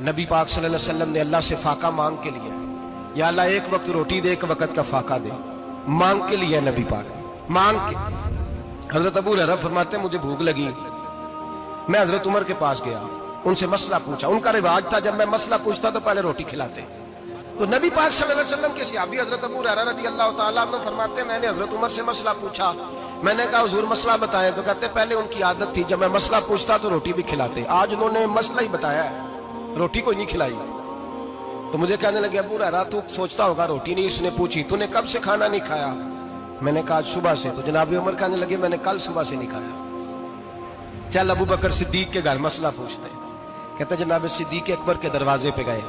नबी पाक सल्लल्लाहु अलैहि वसल्लम ने अल्लाह से फाका मांग के लिया, या अल्लाह एक वक्त रोटी दे, एक वक्त का फाका दे, मांग के लिया नबी पाक मांग के। हजरत अबू हुरैरा फरमाते मुझे भूख लगी, मैं हजरत उमर के पास गया, उनसे मसला पूछा। उनका रिवाज था जब मैं मसला पूछता तो पहले रोटी खिलाते। तो नबी पाक सल्लल्लाहु अलैहि वसल्लम के सहाबी हजरत अबू हुरैरा रज़ियल्लाहु ताला अन्हु फरमाते मैंने हजरत उमर से मसला पूछा। मैंने कहा हुजूर मसला बताएं, तो कहते पहले उनकी आदत थी जब मैं मसला पूछता तो रोटी भी खिलाते, आज उन्होंने मसला ही बताया है, रोटी कोई नहीं खिलाई। तो मुझे कहने लगे अबू हुरैरा तू सोचता होगा रोटी नहीं इसने पूछी, तूने कब से खाना नहीं खाया? मैंने कहा सुबह से। तो जनाब उमर कहने लगे मैंने कल सुबह से नहीं खाया। चल अबू बकर सिद्दीक के घर मसला पूछते। कहते जनाब सिद्दीक अकबर के दरवाजे पे गए,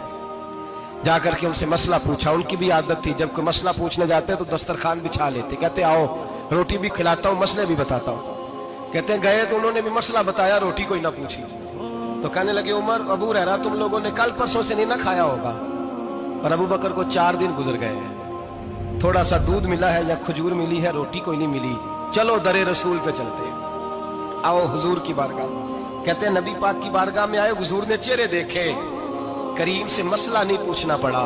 जाकर के उनसे मसला पूछा। उनकी भी आदत थी जब कोई मसला पूछने जाते तो दस्तरखान बिछा लेते, कहते आओ रोटी भी खिलाता हूँ मसले भी बताता हूँ। कहते गए तो उन्होंने भी मसला बताया, रोटी कोई ना पूछी। तो कहने लगे उमर अबू हुरैरा तुम लोगों ने कल परसों से नहीं ना खाया होगा। और अबू बकर को 4 दिन गुजर गए हैं, थोड़ा सा दूध मिला है या खजूर मिली है, रोटी कोई नहीं मिली। चलो दरे रसूल पे चलते, आओ हुजूर की बारगाह। कहते हैं नबी पाक की बारगाह में आए, हुजूर ने चेहरे देखे, करीम से मसला नहीं पूछना पड़ा।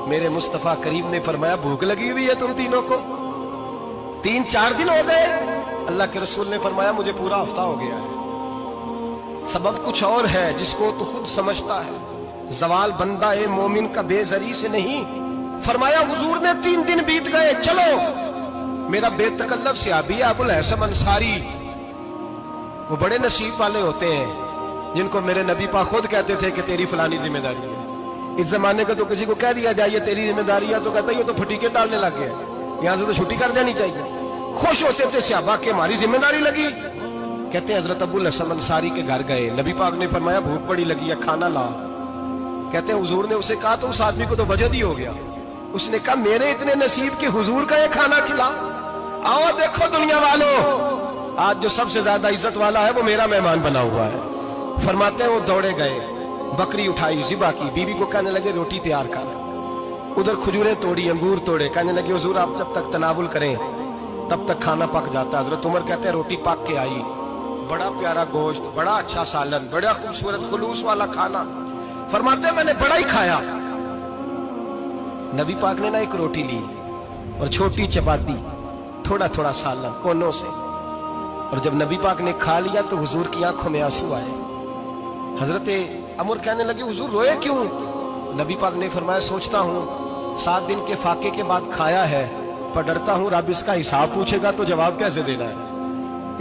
मेरे मुस्तफा करीम ने फरमाया भूख लगी हुई है तुम तीनों को, 3-4 दिन हो गए। अल्लाह के रसूल ने फरमाया मुझे पूरा हफ्ता हो गया है। सबब कुछ और है जिसको तो खुद समझता है, जवाल बंदा ए मोमिन का बेजरी से नहीं। फरमाया हुजूर ने 3 दिन बीत गए, चलो। मेरा बेतकल्लफ सहाबी अबुल हसन अंसारी, वो बड़े नसीब वाले होते हैं जिनको मेरे नबी पाक खुद कहते थे कि तेरी फलानी जिम्मेदारी है। इस जमाने का तो किसी को कह दिया जाए ये तेरी जिम्मेदारी है तो कहता है ये तो फटीके डालने लग गए, यहां से तो छुट्टी कर देनी चाहिए। खुश होते थे सहाबा कि हमारी जिम्मेदारी लगी। कहते हैं हजरत अबुल हसन अंसारी के घर गए, नबी पाक ने फरमाया भूख बड़ी लगी है खाना ला। कहते हैं हुजूर ने उसे कहा तो उस आदमी को तो वजद ही हो गया। उसने कहा मेरे इतने नसीब के हुजूर का ये खाना खिला। आओ देखो दुनिया वालों, आज जो सबसे ज्यादा इज्जत वाला है वो मेरा मेहमान बना हुआ है। फरमाते हैं वो दौड़े गए, बकरी उठाई, ज़िबा की, बीवी को कहने लगे रोटी तैयार कर। उधर खजूरें तोड़ी, अंगूर तोड़े, कहने लगे हुजूर आप जब तक तनावुल करें तब तक खाना पक जाता है। हजरत उमर कहते हैं रोटी पक के आई, बड़ा प्यारा गोश्त, बड़ा अच्छा सालन, बड़ा खूबसूरत खुलूस वाला खाना। फरमाते मैंने बड़ा ही खाया। नबी पाक ने ना एक रोटी ली और छोटी चपाती, थोड़ा थोड़ा सालन कोनों से। और जब नबी पाक ने खा लिया तो हुजूर की आंखों में आंसू आए। हजरत अमर कहने लगे हुजूर रोए क्यों? नबी पाक ने फरमाया सोचता हूँ 7 दिन के फाके के बाद खाया है, पर डरता हूँ रब इसका हिसाब पूछेगा तो जवाब कैसे देना है,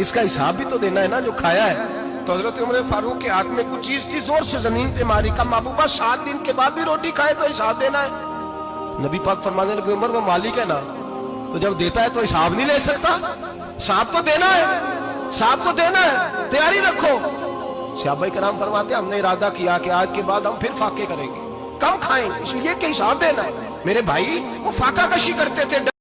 इसका हिसाब भी तो देना है ना जो खाया है। तो हजरत उमर फारूक के हाथ में कुछ चीज थी, जोर से जमीन पे मारी, का महबूबा 7 दिन के बाद भी रोटी खाए तो हिसाब देना है। नबी पाक फरमाने लगे उमर वो मालिक है ना, तो जब देता है तो हिसाब नहीं ले सकता, हिसाब तो देना है, हिसाब तो देना है, तैयारी रखो। सहाबाए किराम फरमाते हमने इरादा किया कि आज के बाद हम फिर फाके करेंगे, कम खाएंगे, इसलिए कि हिसाब देना है। मेरे भाई वो फाका कशी करते थे।